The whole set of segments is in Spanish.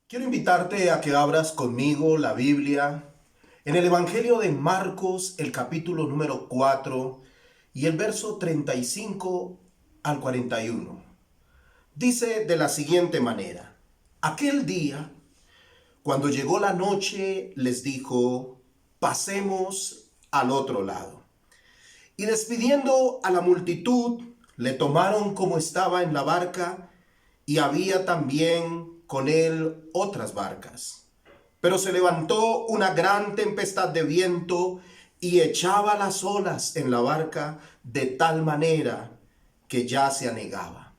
Quiero invitarte a que abras conmigo la Biblia en el Evangelio de Marcos, el capítulo número 4 y el verso 35 al 41. Dice de la siguiente manera: aquel día, cuando llegó la noche, les dijo: pasemos al otro lado. Y despidiendo a la multitud, le tomaron como estaba en la barca, y había también con él otras barcas. Pero se levantó una gran tempestad de viento y echaba las olas en la barca de tal manera que ya se anegaba.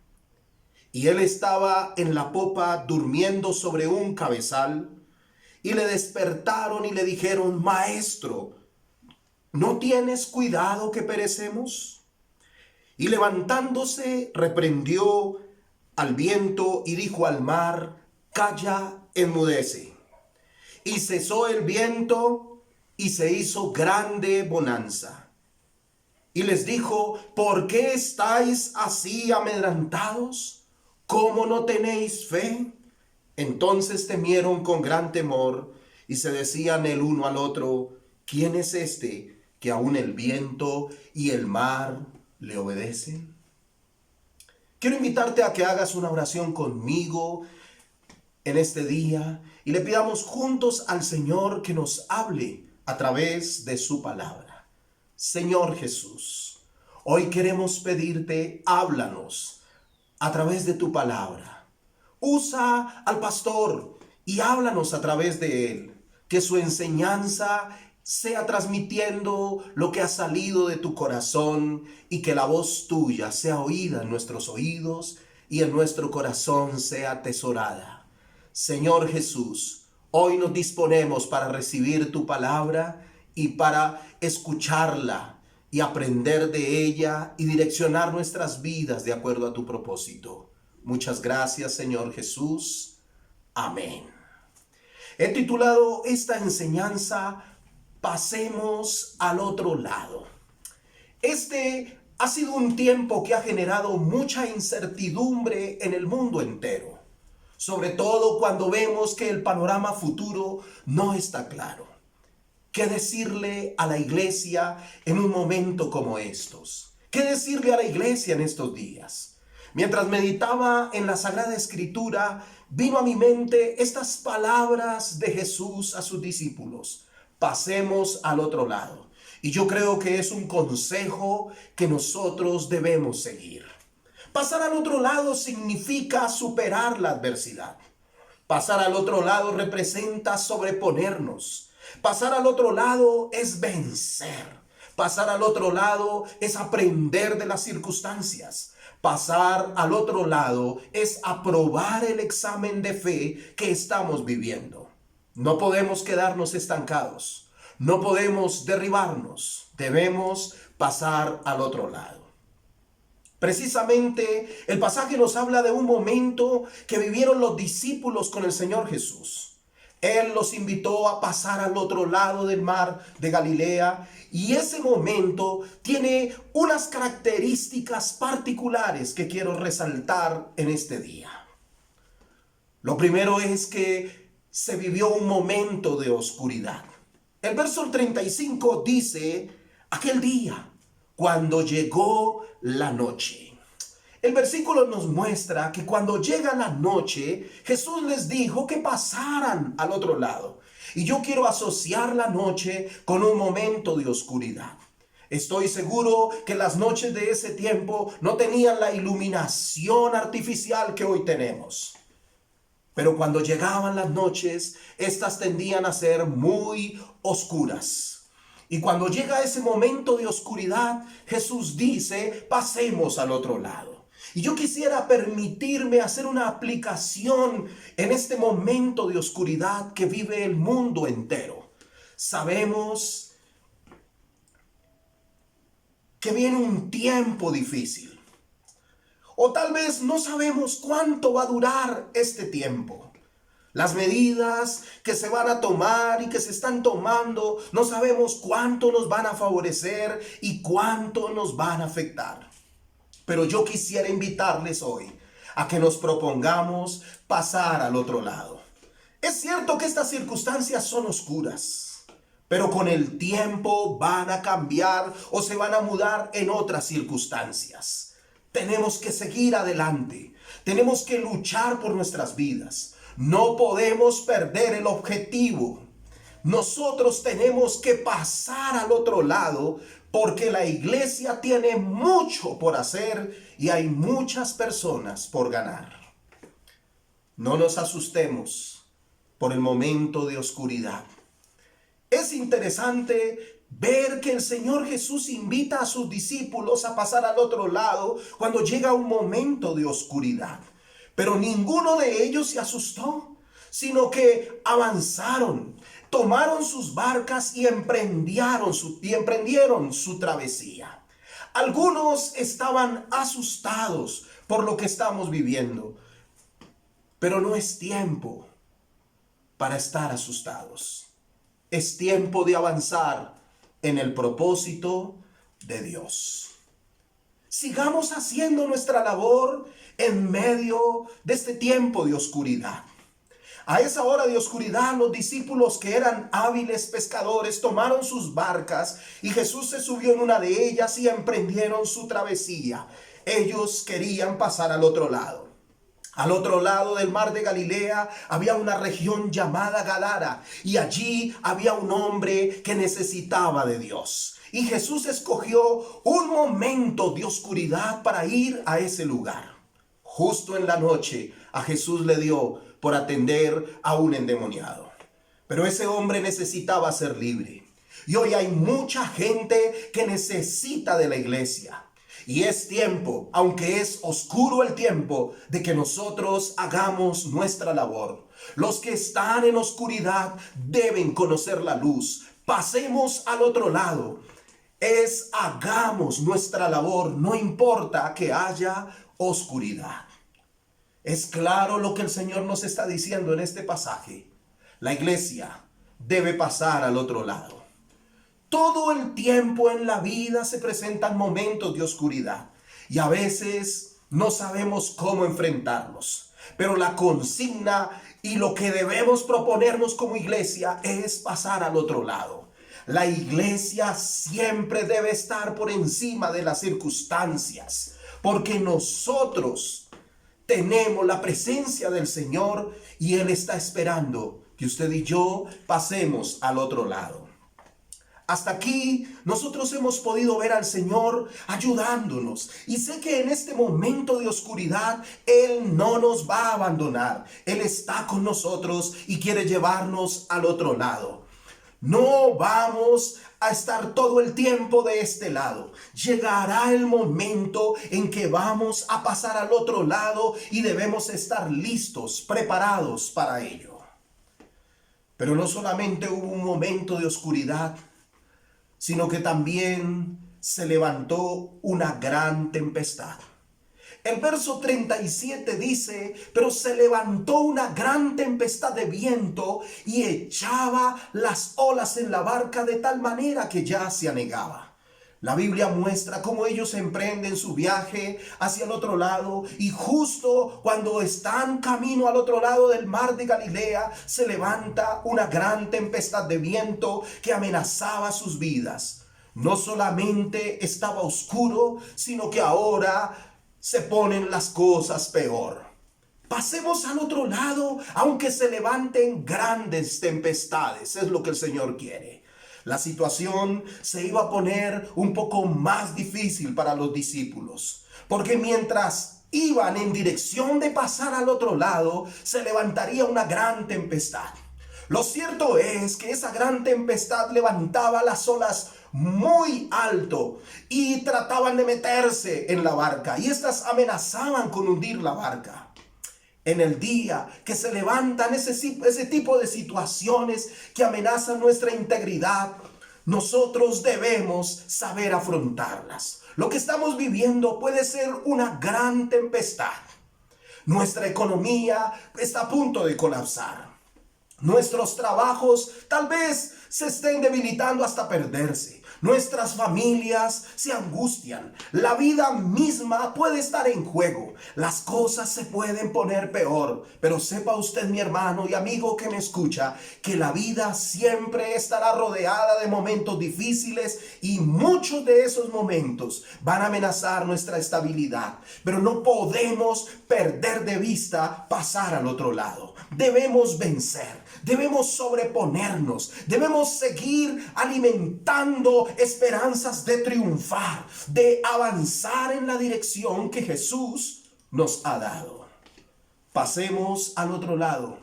Y él estaba en la popa durmiendo sobre un cabezal, y le despertaron y le dijeron: Maestro, ¿no tienes cuidado que perecemos? Y levantándose, reprendió al viento y dijo al mar: calla, enmudece. Y cesó el viento y se hizo grande bonanza. Y les dijo: ¿por qué estáis así amedrentados? ¿Cómo no tenéis fe? Entonces temieron con gran temor y se decían el uno al otro: ¿quién es este que aun el viento y el mar le obedecen? Quiero invitarte a que hagas una oración conmigo en este día y le pidamos juntos al Señor que nos hable a través de su palabra. Señor Jesús, hoy queremos pedirte: háblanos a través de tu palabra. Usa al pastor y háblanos a través de él. Que su enseñanza sea transmitiendo lo que ha salido de tu corazón, y que la voz tuya sea oída en nuestros oídos y en nuestro corazón sea atesorada. Señor Jesús, hoy nos disponemos para recibir tu palabra y para escucharla y aprender de ella y direccionar nuestras vidas de acuerdo a tu propósito. Muchas gracias, Señor Jesús. Amén. He titulado esta enseñanza: pasemos al otro lado. Este ha sido un tiempo que ha generado mucha incertidumbre en el mundo entero, sobre todo cuando vemos que el panorama futuro no está claro. ¿Qué decirle a la iglesia en un momento como estos? ¿Qué decirle a la iglesia en estos días? Mientras meditaba en la Sagrada Escritura, vino a mi mente estas palabras de Jesús a sus discípulos: pasemos al otro lado. Y yo creo que es un consejo que nosotros debemos seguir. Pasar al otro lado significa superar la adversidad. Pasar al otro lado representa sobreponernos. Pasar al otro lado es vencer. Pasar al otro lado es aprender de las circunstancias. Pasar al otro lado es aprobar el examen de fe que estamos viviendo. No podemos quedarnos estancados. No podemos derribarnos. Debemos pasar al otro lado. Precisamente el pasaje nos habla de un momento que vivieron los discípulos con el Señor Jesús. Él los invitó a pasar al otro lado del mar de Galilea, y ese momento tiene unas características particulares que quiero resaltar en este día. Lo primero es que se vivió un momento de oscuridad. El verso 35 dice: aquel día, cuando llegó la noche. El versículo nos muestra que cuando llega la noche, Jesús les dijo que pasaran al otro lado. Y yo quiero asociar la noche con un momento de oscuridad. Estoy seguro que las noches de ese tiempo no tenían la iluminación artificial que hoy tenemos. Pero cuando llegaban las noches, estas tendían a ser muy oscuras. Y cuando llega ese momento de oscuridad, Jesús dice: pasemos al otro lado. Y yo quisiera permitirme hacer una aplicación en este momento de oscuridad que vive el mundo entero. Sabemos que viene un tiempo difícil. O tal vez no sabemos cuánto va a durar este tiempo. Las medidas que se van a tomar y que se están tomando, no sabemos cuánto nos van a favorecer y cuánto nos van a afectar. Pero yo quisiera invitarles hoy a que nos propongamos pasar al otro lado. Es cierto que estas circunstancias son oscuras, pero con el tiempo van a cambiar o se van a mudar en otras circunstancias. Tenemos que seguir adelante. Tenemos que luchar por nuestras vidas. No podemos perder el objetivo. Nosotros tenemos que pasar al otro lado porque la iglesia tiene mucho por hacer y hay muchas personas por ganar. No nos asustemos por el momento de oscuridad. Es interesante ver que el Señor Jesús invita a sus discípulos a pasar al otro lado cuando llega un momento de oscuridad. Pero ninguno de ellos se asustó, sino que avanzaron, tomaron sus barcas y emprendieron su travesía. Algunos estaban asustados por lo que estamos viviendo, pero no es tiempo para estar asustados. Es tiempo de avanzar en el propósito de Dios. Sigamos haciendo nuestra labor en medio de este tiempo de oscuridad. A esa hora de oscuridad, los discípulos, que eran hábiles pescadores, tomaron sus barcas y Jesús se subió en una de ellas y emprendieron su travesía. Ellos querían pasar al otro lado. Al otro lado del mar de Galilea había una región llamada Gadara y allí había un hombre que necesitaba de Dios. Y Jesús escogió un momento de oscuridad para ir a ese lugar. Justo en la noche a Jesús le dio por atender a un endemoniado. Pero ese hombre necesitaba ser libre. Y hoy hay mucha gente que necesita de la iglesia. Y es tiempo, aunque es oscuro el tiempo, de que nosotros hagamos nuestra labor. Los que están en oscuridad deben conocer la luz. Pasemos al otro lado. Hagamos nuestra labor, no importa que haya oscuridad. Es claro lo que el Señor nos está diciendo en este pasaje. La iglesia debe pasar al otro lado. Todo el tiempo en la vida se presentan momentos de oscuridad y a veces no sabemos cómo enfrentarlos. Pero la consigna y lo que debemos proponernos como iglesia es pasar al otro lado. La iglesia siempre debe estar por encima de las circunstancias, porque nosotros tenemos la presencia del Señor y Él está esperando que usted y yo pasemos al otro lado. Hasta aquí nosotros hemos podido ver al Señor ayudándonos. Y sé que en este momento de oscuridad Él no nos va a abandonar. Él está con nosotros y quiere llevarnos al otro lado. No vamos a estar todo el tiempo de este lado. Llegará el momento en que vamos a pasar al otro lado y debemos estar listos, preparados para ello. Pero no solamente hubo un momento de oscuridad, sino que también se levantó una gran tempestad. El verso 37 dice: pero se levantó una gran tempestad de viento y echaba las olas en la barca de tal manera que ya se anegaba. La Biblia muestra cómo ellos emprenden su viaje hacia el otro lado y justo cuando están camino al otro lado del mar de Galilea se levanta una gran tempestad de viento que amenazaba sus vidas. No solamente estaba oscuro, sino que ahora se ponen las cosas peor. Pasemos al otro lado, aunque se levanten grandes tempestades, es lo que el Señor quiere. La situación se iba a poner un poco más difícil para los discípulos, porque mientras iban en dirección de pasar al otro lado, se levantaría una gran tempestad. Lo cierto es que esa gran tempestad levantaba las olas muy alto y trataban de meterse en la barca, y estas amenazaban con hundir la barca. En el día que se levantan ese tipo de situaciones que amenazan nuestra integridad, nosotros debemos saber afrontarlas. Lo que estamos viviendo puede ser una gran tempestad. Nuestra economía está a punto de colapsar. Nuestros trabajos tal vez se estén debilitando hasta perderse. Nuestras familias se angustian. La vida misma puede estar en juego. Las cosas se pueden poner peor. Pero sepa usted, mi hermano y amigo que me escucha, que la vida siempre estará rodeada de momentos difíciles y muchos de esos momentos van a amenazar nuestra estabilidad. Pero no podemos perder de vista pasar al otro lado. Debemos vencer. Debemos sobreponernos, debemos seguir alimentando esperanzas de triunfar, de avanzar en la dirección que Jesús nos ha dado. Pasemos al otro lado,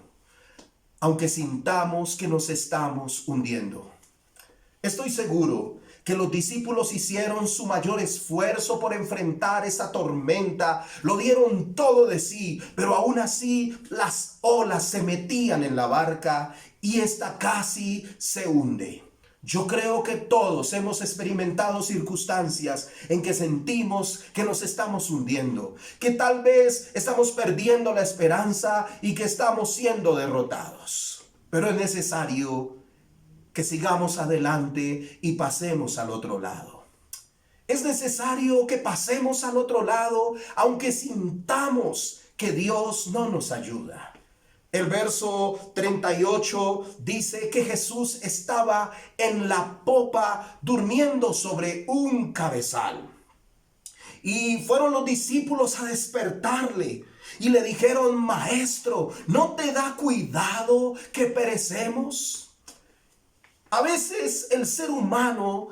aunque sintamos que nos estamos hundiendo. Estoy seguro que los discípulos hicieron su mayor esfuerzo por enfrentar esa tormenta, lo dieron todo de sí, pero aún así las olas se metían en la barca y esta casi se hunde. Yo creo que todos hemos experimentado circunstancias en que sentimos que nos estamos hundiendo, que tal vez estamos perdiendo la esperanza y que estamos siendo derrotados. Pero es necesario que sigamos adelante y pasemos al otro lado. Es necesario que pasemos al otro lado, aunque sintamos que Dios no nos ayuda. El verso 38 dice que Jesús estaba en la popa durmiendo sobre un cabezal. Y fueron los discípulos a despertarle y le dijeron: Maestro, ¿no te da cuidado que perecemos? A veces el ser humano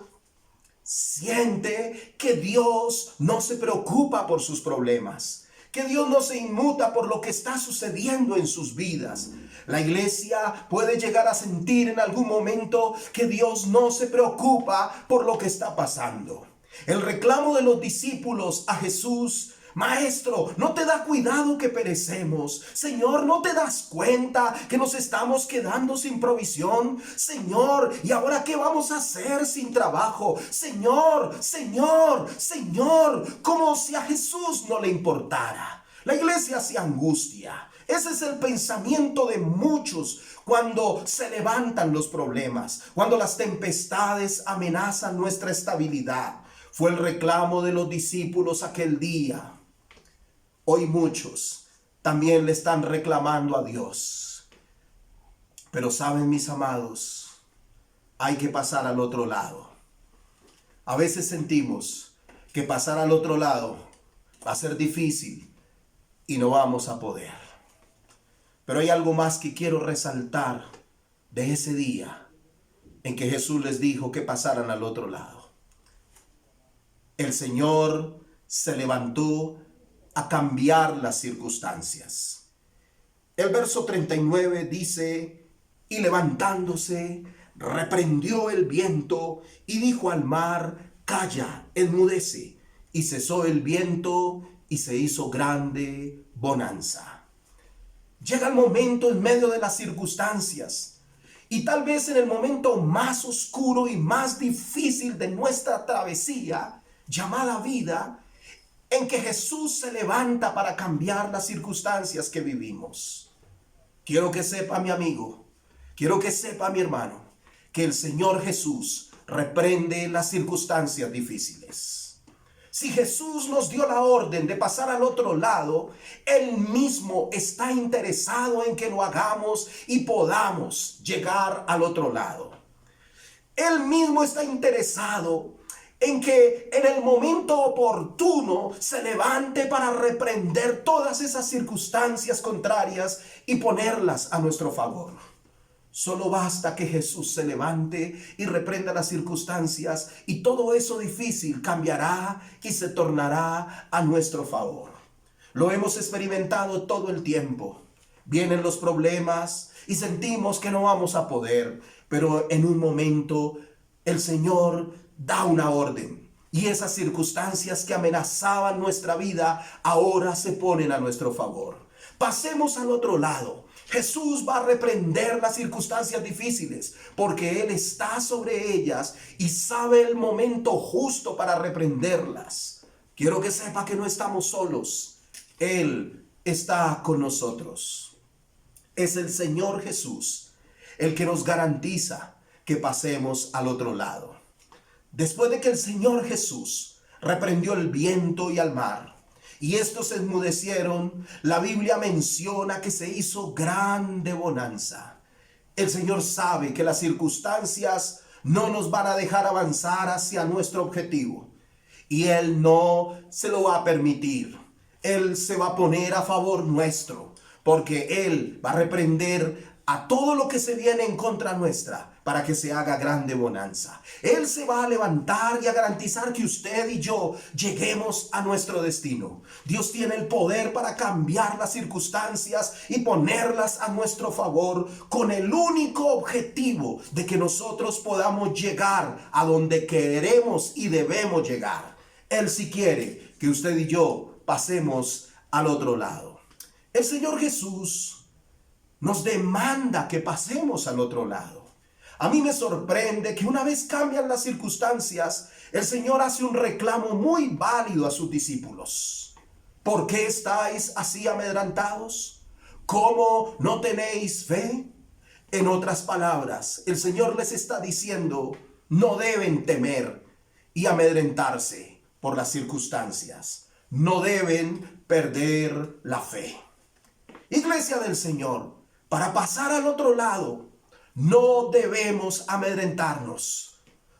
siente que Dios no se preocupa por sus problemas, que Dios no se inmuta por lo que está sucediendo en sus vidas. La iglesia puede llegar a sentir en algún momento que Dios no se preocupa por lo que está pasando. El reclamo de los discípulos a Jesús: Maestro, ¿no te da cuidado que perecemos? Señor, ¿no te das cuenta que nos estamos quedando sin provisión? Señor, ¿y ahora qué vamos a hacer sin trabajo? Señor, Señor, Señor, como si a Jesús no le importara. La iglesia se angustia. Ese es el pensamiento de muchos cuando se levantan los problemas, cuando las tempestades amenazan nuestra estabilidad. Fue el reclamo de los discípulos aquel día. Hoy muchos también le están reclamando a Dios. Pero saben, mis amados, hay que pasar al otro lado. A veces sentimos que pasar al otro lado va a ser difícil y no vamos a poder. Pero hay algo más que quiero resaltar de ese día en que Jesús les dijo que pasaran al otro lado. El Señor se levantó a cambiar las circunstancias. El verso 39 dice: y levantándose, reprendió el viento y dijo al mar: calla, enmudece. Y cesó el viento y se hizo grande bonanza. Llega el momento en medio de las circunstancias, y tal vez en el momento más oscuro y más difícil de nuestra travesía, llamada vida, en que Jesús se levanta para cambiar las circunstancias que vivimos. Quiero que sepa, mi amigo, quiero que sepa, mi hermano, que el Señor Jesús reprende las circunstancias difíciles. Si Jesús nos dio la orden de pasar al otro lado, Él mismo está interesado en que lo hagamos y podamos llegar al otro lado. Él mismo está interesado en que en el momento oportuno se levante para reprender todas esas circunstancias contrarias y ponerlas a nuestro favor. Solo basta que Jesús se levante y reprenda las circunstancias y todo eso difícil cambiará y se tornará a nuestro favor. Lo hemos experimentado todo el tiempo. Vienen los problemas y sentimos que no vamos a poder, pero en un momento el Señor da una orden y esas circunstancias que amenazaban nuestra vida ahora se ponen a nuestro favor. Pasemos al otro lado. Jesús va a reprender las circunstancias difíciles porque Él está sobre ellas y sabe el momento justo para reprenderlas. Quiero que sepa que no estamos solos. Él está con nosotros. Es el Señor Jesús el que nos garantiza que pasemos al otro lado. Después de que el Señor Jesús reprendió el viento y al mar, y estos se enmudecieron, la Biblia menciona que se hizo grande bonanza. El Señor sabe que las circunstancias no nos van a dejar avanzar hacia nuestro objetivo. Y Él no se lo va a permitir. Él se va a poner a favor nuestro, porque Él va a reprender a todo lo que se viene en contra nuestra para que se haga grande bonanza. Él se va a levantar y a garantizar que usted y yo lleguemos a nuestro destino. Dios tiene el poder para cambiar las circunstancias y ponerlas a nuestro favor con el único objetivo de que nosotros podamos llegar a donde queremos y debemos llegar. Él sí quiere que usted y yo pasemos al otro lado. El Señor Jesús nos demanda que pasemos al otro lado. A mí me sorprende que una vez cambian las circunstancias, el Señor hace un reclamo muy válido a sus discípulos. ¿Por qué estáis así amedrentados? ¿Cómo no tenéis fe? En otras palabras, el Señor les está diciendo, no deben temer y amedrentarse por las circunstancias. No deben perder la fe. Iglesia del Señor, para pasar al otro lado, no debemos amedrentarnos.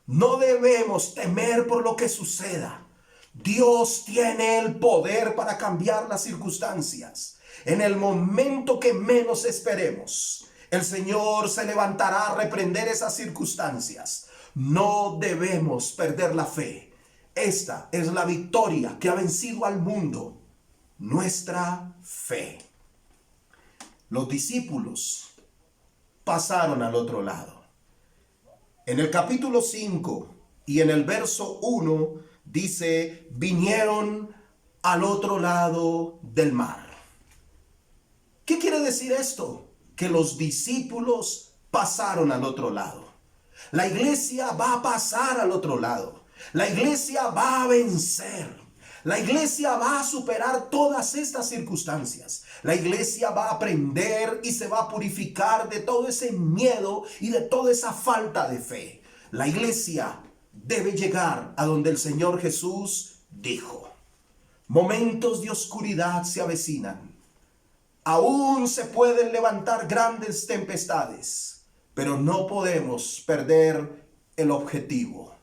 No debemos temer por lo que suceda. Dios tiene el poder para cambiar las circunstancias. En el momento que menos esperemos, el Señor se levantará a reprender esas circunstancias. No debemos perder la fe. Esta es la victoria que ha vencido al mundo. Nuestra fe. Los discípulos pasaron al otro lado. En el capítulo 5 y en el verso 1 dice, vinieron al otro lado del mar. ¿Qué quiere decir esto? Que los discípulos pasaron al otro lado. La iglesia va a pasar al otro lado. La iglesia va a vencer. La iglesia va a superar todas estas circunstancias. La iglesia va a aprender y se va a purificar de todo ese miedo y de toda esa falta de fe. La iglesia debe llegar a donde el Señor Jesús dijo. Momentos de oscuridad se avecinan. Aún se pueden levantar grandes tempestades, pero no podemos perder el objetivo.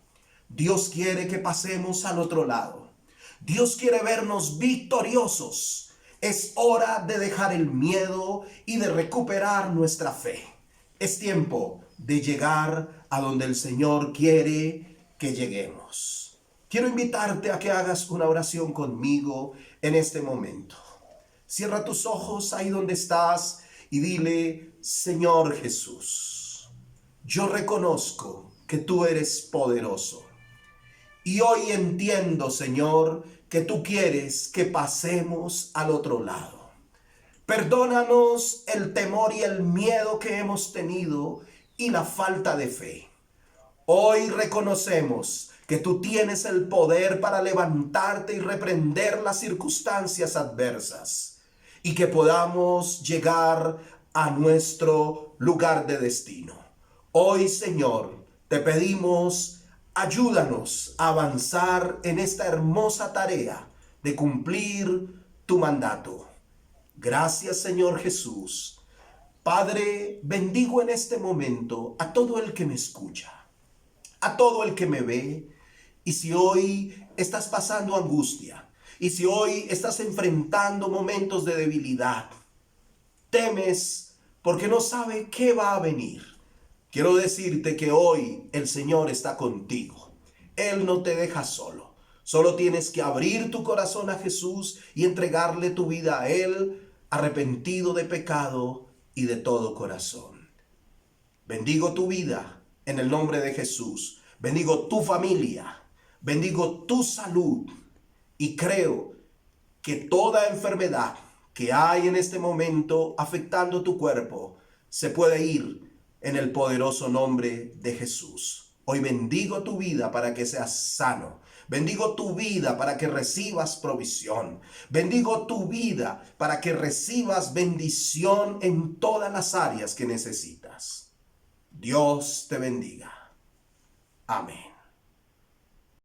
Dios quiere que pasemos al otro lado. Dios quiere vernos victoriosos. Es hora de dejar el miedo y de recuperar nuestra fe. Es tiempo de llegar a donde el Señor quiere que lleguemos. Quiero invitarte a que hagas una oración conmigo en este momento. Cierra tus ojos ahí donde estás y dile, Señor Jesús, yo reconozco que tú eres poderoso. Y hoy entiendo, Señor, que tú quieres que pasemos al otro lado. Perdónanos el temor y el miedo que hemos tenido y la falta de fe. Hoy reconocemos que tú tienes el poder para levantarte y reprender las circunstancias adversas y que podamos llegar a nuestro lugar de destino. Hoy, Señor, te pedimos ayúdanos a avanzar en esta hermosa tarea de cumplir tu mandato. Gracias, Señor Jesús. Padre, bendigo en este momento a todo el que me escucha, a todo el que me ve. Y si hoy estás pasando angustia, y si hoy estás enfrentando momentos de debilidad, temes porque no sabe qué va a venir, quiero decirte que hoy el Señor está contigo. Él no te deja solo. Solo tienes que abrir tu corazón a Jesús y entregarle tu vida a Él, arrepentido de pecado y de todo corazón. Bendigo tu vida en el nombre de Jesús. Bendigo tu familia. Bendigo tu salud. Y creo que toda enfermedad que hay en este momento afectando tu cuerpo se puede ir en el poderoso nombre de Jesús. Hoy bendigo tu vida para que seas sano. Bendigo tu vida para que recibas provisión. Bendigo tu vida para que recibas bendición en todas las áreas que necesitas. Dios te bendiga. Amén.